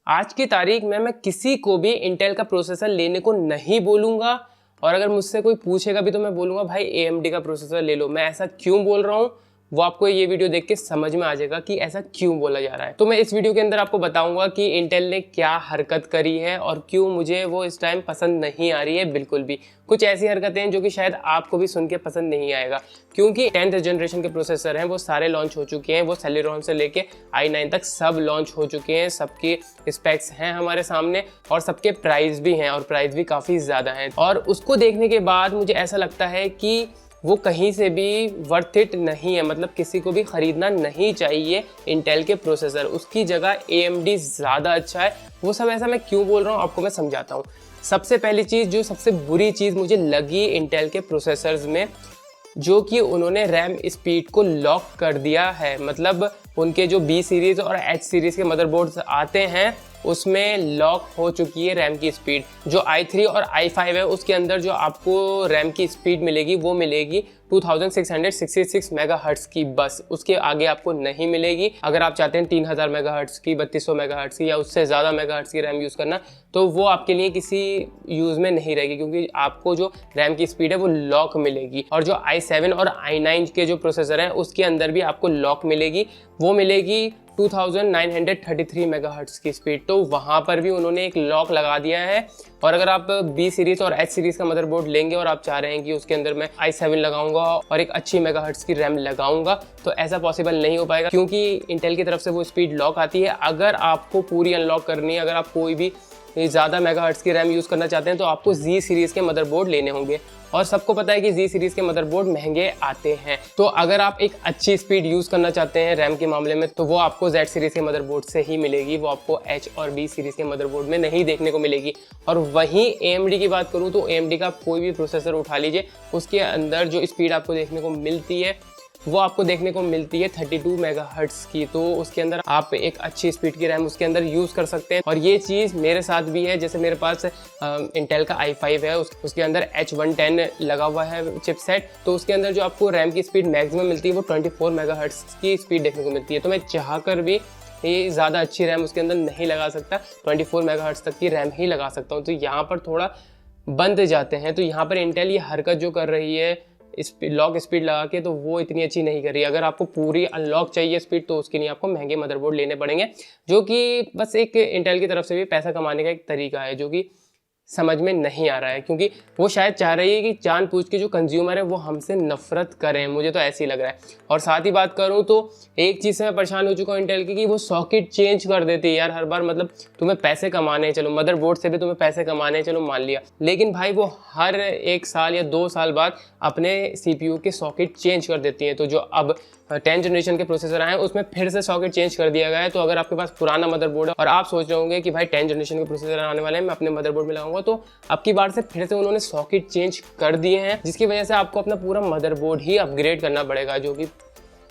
आज की तारीख में मैं किसी को भी इंटेल का प्रोसेसर लेने को नहीं बोलूँगा, और अगर मुझसे कोई पूछेगा भी तो मैं बोलूँगा भाई AMD का प्रोसेसर ले लो। मैं ऐसा क्यों बोल रहा हूँ वो आपको ये वीडियो देख के समझ में आ जाएगा कि ऐसा क्यों बोला जा रहा है। तो मैं इस वीडियो के अंदर आपको बताऊंगा कि इंटेल ने क्या हरकत करी है और क्यों मुझे वो इस टाइम पसंद नहीं आ रही है बिल्कुल भी। कुछ ऐसी हरकतें हैं जो कि शायद आपको भी सुन के पसंद नहीं आएगा, क्योंकि 10th जनरेशन के प्रोसेसर हैं वो सारे लॉन्च हो चुके हैं। वो सेलेरॉन से लेके i9 तक सब लॉन्च हो चुके हैं, सबके स्पेक्स हैं हमारे सामने और सबके प्राइस भी हैं, और प्राइस भी काफ़ी ज़्यादा हैं। और उसको देखने के बाद मुझे ऐसा लगता है कि वो कहीं से भी वर्थ इट नहीं है, मतलब किसी को भी ख़रीदना नहीं चाहिए इंटेल के प्रोसेसर। उसकी जगह AMD ज़्यादा अच्छा है। वो सब ऐसा मैं क्यों बोल रहा हूँ आपको मैं समझाता हूँ। सबसे पहली चीज़, जो सबसे बुरी चीज़ मुझे लगी इंटेल के प्रोसेसर्स में, जो कि उन्होंने रैम स्पीड को लॉक कर दिया है। मतलब उनके जो B सीरीज़ और H सीरीज़ के मदरबोर्ड्स आते हैं उसमें लॉक हो चुकी है रैम की स्पीड। जो i3 और i5 है उसके अंदर जो आपको रैम की स्पीड मिलेगी वो मिलेगी 2666 मेगाहर्ट्ज़ की, बस उसके आगे आपको नहीं मिलेगी। अगर आप चाहते हैं 3000 मेगाहर्ट्ज़ की, 3200 मेगाहर्ट्ज़ की या उससे ज़्यादा मेगाहर्ट्ज़ की रैम यूज़ करना, तो वो आपके लिए किसी यूज़ में नहीं रहेगी, क्योंकि आपको जो रैम की स्पीड है वो लॉक मिलेगी। और जो i7 और i9 के जो प्रोसेसर हैं उसके अंदर भी आपको लॉक मिलेगी, वो मिलेगी 2933 मेगाहर्ट्ज़ की स्पीड। तो वहाँ पर भी उन्होंने एक लॉक लगा दिया है। और अगर आप B सीरीज़ और H सीरीज़ का मदरबोर्ड लेंगे और आप चाह रहे हैं कि उसके अंदर मैं i7 लगाऊंगा और एक अच्छी मेगाहर्ट्ज़ की रैम लगाऊंगा, तो ऐसा पॉसिबल नहीं हो पाएगा, क्योंकि इंटेल की तरफ से वो स्पीड लॉक आती है। अगर आपको पूरी अनलॉक करनी है, अगर आप कोई भी ज़्यादा मेगाहर्ट्ज़ की रैम यूज़ करना चाहते हैं, तो आपको Z सीरीज़ के मदरबोर्ड लेने होंगे। और सबको पता है कि Z सीरीज़ के मदरबोर्ड महंगे आते हैं। तो अगर आप एक अच्छी स्पीड यूज़ करना चाहते हैं रैम के मामले में, तो वो आपको Z सीरीज़ के मदरबोर्ड से ही मिलेगी, वो आपको H और B सीरीज़ के मदरबोर्ड में नहीं देखने को मिलेगी। और वहीं AMD की बात करूँ तो AMD का कोई भी प्रोसेसर उठा लीजिए, उसके अंदर जो स्पीड आपको देखने को मिलती है वो आपको देखने को मिलती है 32 मेगाहर्ट्ज़ की। तो उसके अंदर आप एक अच्छी स्पीड की रैम उसके अंदर यूज़ कर सकते हैं। और ये चीज़ मेरे साथ भी है। जैसे मेरे पास इंटेल का i5 है, उसके अंदर H110 लगा हुआ है चिपसेट, तो उसके अंदर जो आपको रैम की स्पीड मैक्सिमम मिलती है वो 24 मेगाहर्ट्ज़ की स्पीड देखने को मिलती है। तो मैं चाह कर भी ये ज़्यादा अच्छी रैम उसके अंदर नहीं लगा सकता, 24 मेगाहर्ट्ज़ तक की रैम ही लगा सकता हूँ। तो यहाँ पर थोड़ा बंद जाते हैं। तो यहाँ पर इंटेल ये हरकत जो कर रही है लॉक स्पीड लगा के, तो वो इतनी अच्छी नहीं कर रही। अगर आपको पूरी अनलॉक चाहिए स्पीड, तो उसके लिए आपको महंगे मदरबोर्ड लेने पड़ेंगे, जो कि बस एक इंटेल की तरफ से भी पैसा कमाने का एक तरीका है, जो कि समझ में नहीं आ रहा है। क्योंकि वो शायद चाह रही है कि जानबूझ के जो कंज्यूमर है वो हमसे नफरत करें, मुझे तो ऐसे ही लग रहा है। और साथ ही बात करूं तो एक चीज़ से मैं परेशान हो चुका हूं इंटेल की, कि वो सॉकेट चेंज कर देती है यार हर बार। मतलब तुम्हें पैसे कमाने हैं, चलो मदरबोर्ड से भी तुम्हें पैसे कमाने हैं, चलो मान लिया, लेकिन भाई वो हर 1 साल या 2 साल बाद अपने CPU के सॉकेट चेंज कर देती हैं। तो जो अब 10 जनरेशन के प्रोसेसर आए हैं उसमें फिर से सॉकेट चेंज कर दिया गया है। तो अगर आपके पास पुराना मदरबोर्ड है और आप सोच रहे होंगे कि भाई 10 जनरेशन के प्रोसेसर आने वाले हैं, मैं अपने मदरबोर्ड में लगाऊंगा, तो अब की बार से फिर से उन्होंने सॉकेट चेंज कर दिए हैं, जिसकी वजह से आपको अपना पूरा मदरबोर्ड ही अपग्रेड करना पड़ेगा, जो कि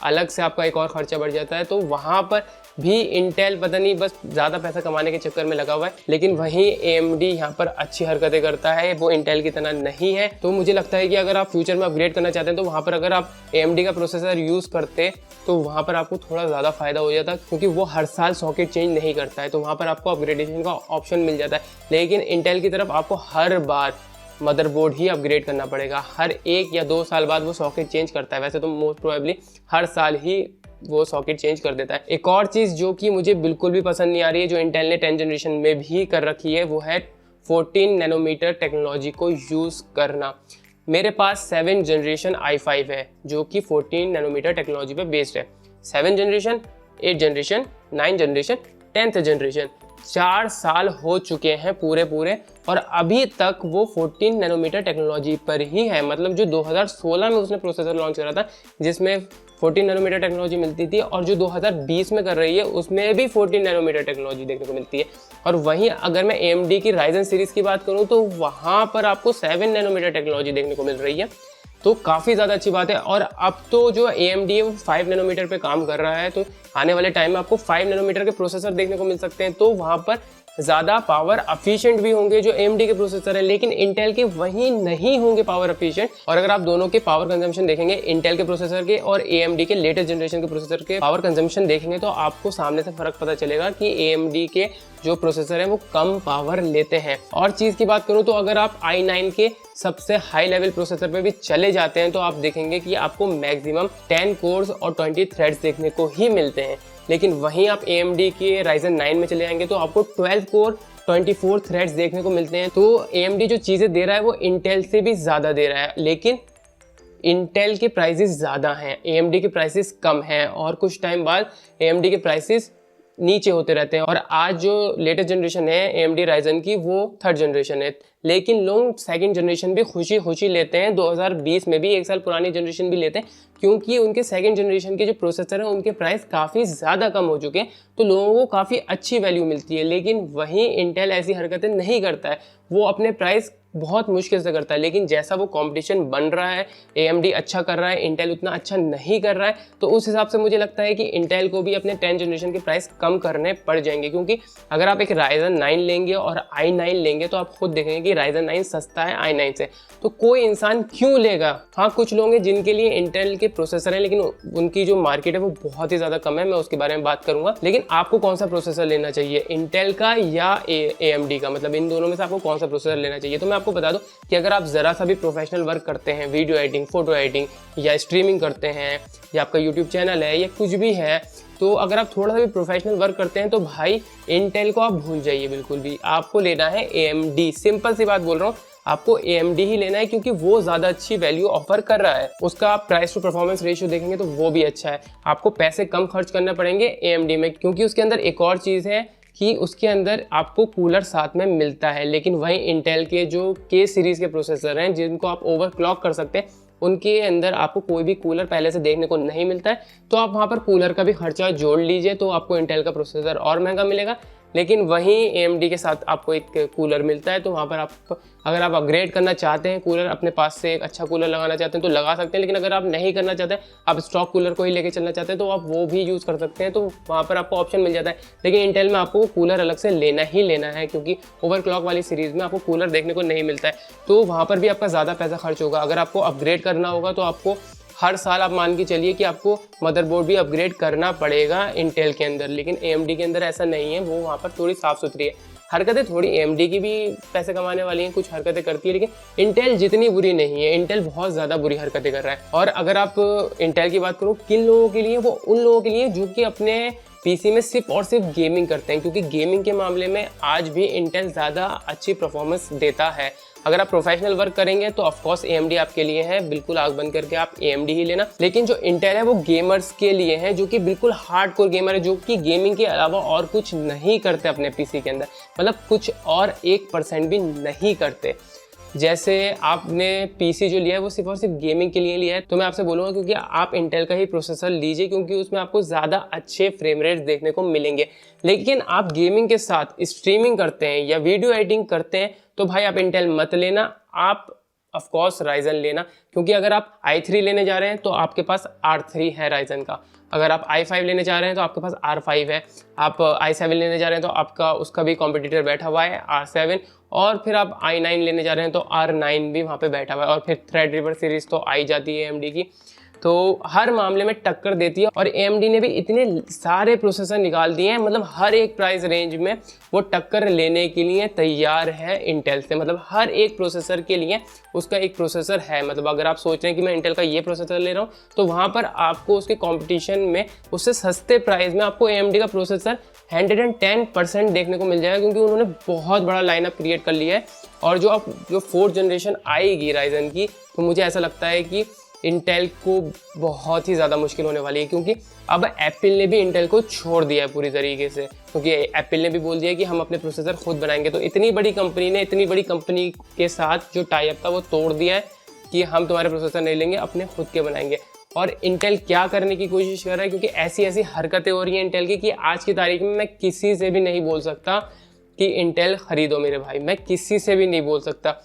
अलग से आपका एक और खर्चा बढ़ जाता है। तो वहाँ पर भी इंटेल पता नहीं बस ज़्यादा पैसा कमाने के चक्कर में लगा हुआ है। लेकिन वहीं AMD यहाँ पर अच्छी हरकतें करता है, वो इंटेल की तरह नहीं है। तो मुझे लगता है कि अगर आप फ्यूचर में अपग्रेड करना चाहते हैं, तो वहाँ पर अगर आप AMD का प्रोसेसर यूज़ करते तो वहाँ पर आपको थोड़ा ज़्यादा फायदा हो जाता, क्योंकि वो हर साल सॉकेट चेंज नहीं करता है। तो वहाँ पर आपको अपग्रेडेशन का ऑप्शन मिल जाता है। लेकिन इंटेल की तरफ आपको हर बार मदरबोर्ड ही अपग्रेड करना पड़ेगा। हर 1 या 2 साल बाद वो सॉकेट चेंज करता है। वैसे तो मोस्ट प्रोबेबली हर साल ही वो सॉकेट चेंज कर देता है। एक और चीज़ जो कि मुझे बिल्कुल भी पसंद नहीं आ रही है, जो इंटेल ने 10 जनरेशन में भी कर रखी है, वो है 14 नैनोमीटर टेक्नोलॉजी को यूज़ करना। मेरे पास 7 जनरेशन i5 है, जो कि 14 नैनोमीटर टेक्नोलॉजी पे बेस्ड है। 7 generation, 8 generation, 9 generation, 10th generation, 4 साल हो चुके हैं पूरे, और अभी तक वो 14 नैनोमीटर टेक्नोलॉजी पर ही है। मतलब जो 2016 में उसने प्रोसेसर लॉन्च करा था जिसमें 14 नैनोमीटर टेक्नोलॉजी मिलती थी, और जो 2020 में कर रही है उसमें भी 14 नैनोमीटर टेक्नोलॉजी देखने को मिलती है। और वहीं अगर मैं AMD की Ryzen सीरीज़ की बात करूं, तो वहाँ पर आपको 7 नैनोमीटर टेक्नोलॉजी देखने को मिल रही है। तो काफ़ी ज़्यादा अच्छी बात है। और अब तो जो AMD है वो 5 नैनोमीटर पे काम कर रहा है, तो आने वाले टाइम में आपको 5 नैनोमीटर के प्रोसेसर देखने को मिल सकते हैं। तो वहाँ पर ज़्यादा पावर एफिशिएंट भी होंगे जो AMD के प्रोसेसर हैं, लेकिन इंटेल के वही नहीं होंगे पावर एफिशिएंट। और अगर आप दोनों के पावर कंजम्पशन देखेंगे, इंटेल के प्रोसेसर के और AMD के लेटेस्ट जनरेशन के प्रोसेसर के पावर कंजम्पशन देखेंगे, तो आपको सामने से फर्क पता चलेगा कि AMD के जो प्रोसेसर हैं वो कम पावर लेते हैं। और चीज़ की बात करूँ तो अगर आप i9 के सबसे हाई लेवल प्रोसेसर पे भी चले जाते हैं तो आप देखेंगे कि आपको मैक्सिमम 10 कोर्स और 20 थ्रेड्स देखने को ही मिलते हैं। लेकिन वहीं आप AMD के Ryzen 9 में चले जाएंगे तो आपको 12 कोर 24 थ्रेड्स देखने को मिलते हैं। तो AMD जो चीज़ें दे रहा है वो इंटेल से भी ज़्यादा दे रहा है, लेकिन इंटेल के प्राइसेस ज़्यादा हैं, AMD के प्राइसेस कम हैं, और कुछ टाइम बाद AMD के प्राइसेस नीचे होते रहते हैं। और आज जो लेटेस्ट जनरेशन है AMD Ryzen की वो 3rd जनरेशन है, लेकिन लोग 2nd जनरेशन भी खुशी खुशी लेते हैं। 2020 में भी 1 साल पुरानी जनरेशन भी लेते हैं, क्योंकि उनके 2nd जनरेशन के जो प्रोसेसर हैं उनके प्राइस काफ़ी ज़्यादा कम हो चुके हैं, तो लोगों को काफ़ी अच्छी वैल्यू मिलती है। लेकिन वहीं इंटेल ऐसी हरकतें नहीं करता है, वो अपने प्राइस बहुत मुश्किल से करता है। लेकिन जैसा वो कंपटीशन बन रहा है, AMD अच्छा कर रहा है, इंटेल उतना अच्छा नहीं कर रहा है, तो उस हिसाब से मुझे लगता है कि इंटेल को भी अपने 10th जनरेशन के प्राइस कम करने पड़ जाएंगे। क्योंकि अगर आप एक Ryzen 9 लेंगे और i9 लेंगे तो आप खुद देखेंगे कि Ryzen 9 सस्ता है i9 से, तो कोई इंसान क्यों लेगा। हाँ, कुछ लोग हैं जिनके लिए इंटेल के प्रोसेसर हैं, लेकिन उनकी जो मार्केट है वो बहुत ही ज़्यादा कम है, मैं उसके बारे में बात करूँगा। लेकिन आपको कौन सा प्रोसेसर लेना चाहिए, इंटेल का या AMD का, मतलब इन दोनों में से आपको कौन सा प्रोसेसर लेना चाहिए। तो मैं आपको बता दूं कि अगर आप ज़रा सा भी प्रोफेशनल वर्क करते हैं, वीडियो एडिटिंग, फोटो एडिटिंग या स्ट्रीमिंग करते हैं, या आपका यूट्यूब चैनल है या कुछ भी है, तो अगर आप थोड़ा सा भी प्रोफेशनल वर्क करते हैं तो भाई इंटेल को आप भूल जाइए बिल्कुल भी। आपको लेना है AMD, सिंपल सी बात बोल रहा हूँ, आपको AMD ही लेना है, क्योंकि वो ज़्यादा अच्छी वैल्यू ऑफर कर रहा है। उसका आप प्राइस टू परफॉर्मेंस रेशियो देखेंगे तो वो भी अच्छा है। आपको पैसे कम खर्च करने पड़ेंगे AMD में, क्योंकि उसके अंदर एक और चीज़ है कि उसके अंदर आपको कूलर साथ में मिलता है। लेकिन वहीं इंटेल के जो K सीरीज़ के प्रोसेसर हैं जिनको आप ओवरक्लॉक कर सकते हैं, उनके अंदर आपको कोई भी कूलर पहले से देखने को नहीं मिलता है। तो आप वहाँ पर कूलर का भी खर्चा जोड़ लीजिए तो आपको इंटेल का प्रोसेसर और महंगा मिलेगा। लेकिन वहीं AMD के साथ आपको एक कूलर मिलता है, तो वहाँ पर आप अगर आप अपग्रेड करना चाहते हैं, कूलर अपने पास से एक अच्छा कूलर लगाना चाहते हैं तो लगा सकते हैं। लेकिन अगर आप नहीं करना चाहते हैं, आप स्टॉक कूलर को ही लेके चलना चाहते हैं, तो आप वो भी यूज़ कर सकते हैं, तो वहाँ पर आपको ऑप्शन मिल जाता है। लेकिन इंटेल में आपको कूलर अलग से लेना ही लेना है, क्योंकि ओवरक्लॉक वाली सीरीज़ में आपको कूलर देखने को नहीं मिलता है, तो वहाँ पर भी आपका ज़्यादा पैसा खर्च होगा। अगर आपको अपग्रेड करना होगा तो आपको हर साल आप मान के चलिए कि आपको मदरबोर्ड भी अपग्रेड करना पड़ेगा इंटेल के अंदर। लेकिन AMD के अंदर ऐसा नहीं है, वो वहाँ पर थोड़ी साफ़ सुथरी है। हरकतें थोड़ी AMD की भी पैसे कमाने वाली हैं, कुछ हरकतें करती है, लेकिन इंटेल जितनी बुरी नहीं है। इंटेल बहुत ज़्यादा बुरी हरकतें कर रहा है। और अगर आप इंटेल की बात करो किन लोगों के लिए, वो उन लोगों के लिए जो कि अपने PC में सिर्फ और सिर्फ गेमिंग करते हैं, क्योंकि गेमिंग के मामले में आज भी इंटेल ज़्यादा अच्छी परफॉर्मेंस देता है। अगर आप प्रोफेशनल वर्क करेंगे तो ऑफकोर्स AMD आपके लिए है, बिल्कुल आग बंद करके आप AMD ही लेना। लेकिन जो इंटेल है वो गेमर्स के लिए है, जो कि बिल्कुल हार्डकोर गेमर है, जो कि गेमिंग के अलावा और कुछ नहीं करते अपने PC के अंदर, मतलब कुछ और 1% भी नहीं करते। जैसे आपने PC जो लिया है वो सिर्फ और सिर्फ गेमिंग के लिए लिया है, तो मैं आपसे बोलूँगा क्योंकि आप इंटेल का ही प्रोसेसर लीजिए, क्योंकि उसमें आपको ज़्यादा अच्छे फ्रेम रेट्स देखने को मिलेंगे। लेकिन आप गेमिंग के साथ स्ट्रीमिंग करते हैं या वीडियो एडिटिंग करते हैं तो भाई आप इंटेल मत लेना, आप ऑफकोर्स Ryzen लेना। क्योंकि अगर आप i3 लेने जा रहे हैं तो आपके पास R3 है Ryzen का, अगर आप i5 लेने जा रहे हैं तो आपके पास R5 है, आप i7 लेने जा रहे हैं तो आपका उसका भी कॉम्पिटिटर बैठा हुआ है R7, और फिर आप i9 लेने जा रहे हैं तो R9 भी वहाँ पे बैठा हुआ है, और फिर थ्रेडरिवर सीरीज़ तो आई जाती है AMD की, तो हर मामले में टक्कर देती है। और AMD ने भी इतने सारे प्रोसेसर निकाल दिए हैं, मतलब हर एक प्राइस रेंज में वो टक्कर लेने के लिए तैयार है इंटेल से। मतलब हर एक प्रोसेसर के लिए उसका एक प्रोसेसर है। मतलब अगर आप सोच रहे हैं कि मैं इंटेल का ये प्रोसेसर ले रहा हूँ, तो वहाँ पर आपको उसके कॉम्पिटिशन में उससे सस्ते प्राइस में आपको AMD का प्रोसेसर 110% देखने को मिल जाएगा, क्योंकि उन्होंने बहुत बड़ा लाइनअप क्रिएट कर लिया है। और जो 4th जनरेशन आएगी Ryzen की, तो मुझे ऐसा लगता है कि इंटेल को बहुत ही ज़्यादा मुश्किल होने वाली है, क्योंकि अब एप्पल ने भी इंटेल को छोड़ दिया है पूरी तरीके से। क्योंकि एप्पल ने भी बोल दिया कि हम अपने प्रोसेसर खुद बनाएंगे, तो इतनी बड़ी कंपनी ने इतनी बड़ी कंपनी के साथ जो टाई अप था वो तोड़ दिया है कि हम तुम्हारे प्रोसेसर नहीं लेंगे, अपने खुद के बनाएंगे। और इंटेल क्या करने की कोशिश कर रहा है, क्योंकि ऐसी ऐसी हरकतें हो रही हैं इंटेल की कि आज की तारीख में मैं किसी से भी नहीं बोल सकता कि इंटेल ख़रीदो मेरे भाई, मैं किसी से भी नहीं बोल सकता।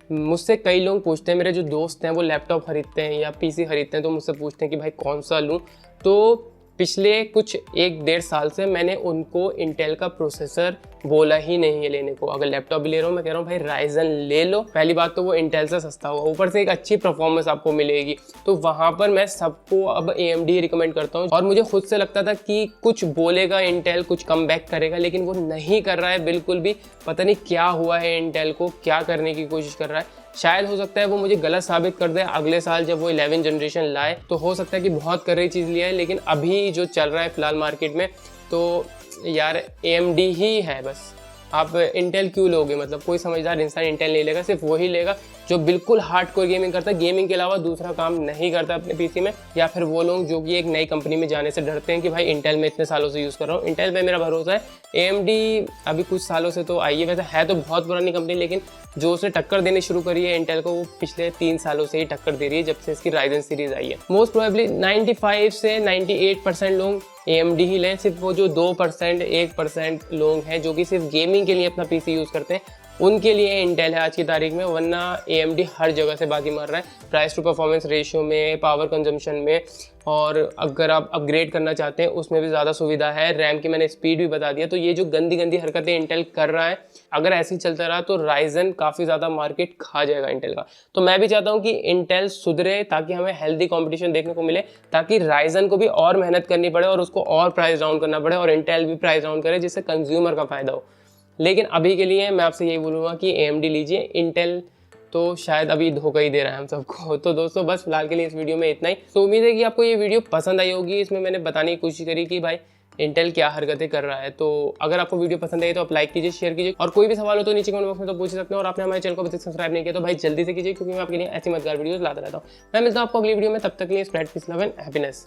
मुझसे कई लोग पूछते हैं, मेरे जो दोस्त हैं वो लैपटॉप ख़रीदते हैं या PC ख़रीदते हैं, तो मुझसे पूछते हैं कि भाई कौन सा लूँ। तो पिछले कुछ 1-1.5 साल से मैंने उनको इंटेल का प्रोसेसर बोला ही नहीं है लेने को। अगर लैपटॉप भी ले रहा हूँ मैं कह रहा हूँ भाई राइजन ले लो। पहली बात तो वो इंटेल से सस्ता होगा, ऊपर से एक अच्छी परफॉर्मेंस आपको मिलेगी। तो वहाँ पर मैं सबको अब AMD रिकमेंड करता हूँ। और मुझे खुद से लगता था कि कुछ बोलेगा इंटेल, कुछ कम बैक करेगा, लेकिन वो नहीं कर रहा है बिल्कुल भी। पता नहीं क्या हुआ है इंटेल को, क्या करने की कोशिश कर रहा है। शायद हो सकता है वो मुझे गलत साबित कर दे अगले साल जब वो 11 जनरेशन लाए, तो हो सकता है कि बहुत कर रही चीज़ लिया है। लेकिन अभी जो चल रहा है फिलहाल मार्केट में, तो यार AMD ही है बस। आप इंटेल क्यों लोगे? मतलब कोई समझदार इंसान इंटेल नहीं लेगा, सिर्फ वही लेगा जो बिल्कुल हार्डकोर गेमिंग करता है, गेमिंग के अलावा दूसरा काम नहीं करता अपने पीसी में, या फिर वो लोग जो कि एक नई कंपनी में जाने से डरते हैं कि भाई इंटेल में इतने सालों से यूज़ कर रहा हूँ, इंटेल पे मेरा भरोसा है। AMD अभी कुछ सालों से तो आई है, वैसे है तो बहुत पुरानी कंपनी, लेकिन जो उसे टक्कर देनी शुरू करी है इंटेल को, वो पिछले 3 सालों से ही टक्कर दे रही है जब से इसकी राइजन सीरीज आई है। मोस्ट प्रोबेबली 95 से 98% लोग AMD ही लें। सिर्फ वो जो 2% 1% लोग हैं जो कि सिर्फ गेमिंग के लिए अपना पीसी यूज़ करते हैं, उनके लिए इंटेल है आज की तारीख में, वरना AMD हर जगह से बाजी मार रहा है प्राइस टू परफॉर्मेंस रेशियो में, पावर कंजम्पशन में, और अगर आप अपग्रेड करना चाहते हैं उसमें भी ज़्यादा सुविधा है। रैम की मैंने स्पीड भी बता दिया। तो ये जो गंदी गंदी हरकतें इंटेल कर रहा है, अगर ऐसे ही चलता रहा तो राइजन काफ़ी ज़्यादा मार्केट खा जाएगा इंटेल का। तो मैं भी चाहता हूँ कि इंटेल सुधरे ताकि हमें हेल्दी कॉम्पिटिशन देखने को मिले, ताकि राइजन को भी और मेहनत करनी पड़े और उसको और प्राइस डाउन करना पड़े, और इंटेल भी प्राइस डाउन करे जिससे कंज्यूमर का फ़ायदा हो। लेकिन अभी के लिए मैं आपसे यही बोलूँगा कि AMD लीजिए, इंटेल तो शायद अभी धोखा ही दे रहा है हम सबको। तो दोस्तों बस फिलहाल के लिए इस वीडियो में इतना ही। तो उम्मीद है कि आपको ये वीडियो पसंद आई होगी। इसमें मैंने बताने की कोशिश करी कि भाई इंटेल क्या हरकतें कर रहा है। तो अगर आपको वीडियो पसंद आई तो आप लाइक कीजिए, शेयर कीजिए, और कोई भी सवाल हो तो नीचे कमेंट बॉक्स में तो पूछ सकते हैं। और आपने हमारे चैनल को अभी तक सब्सक्राइब नहीं किया तो भाई जल्दी से कीजिए, क्योंकि मैं आपके लिए ऐसी मजेदार वीडियोस लाता रहता हूँ। मैं मिलता हूँ आपको अगली वीडियो में, तब तक के लिए spread peace, love and happiness.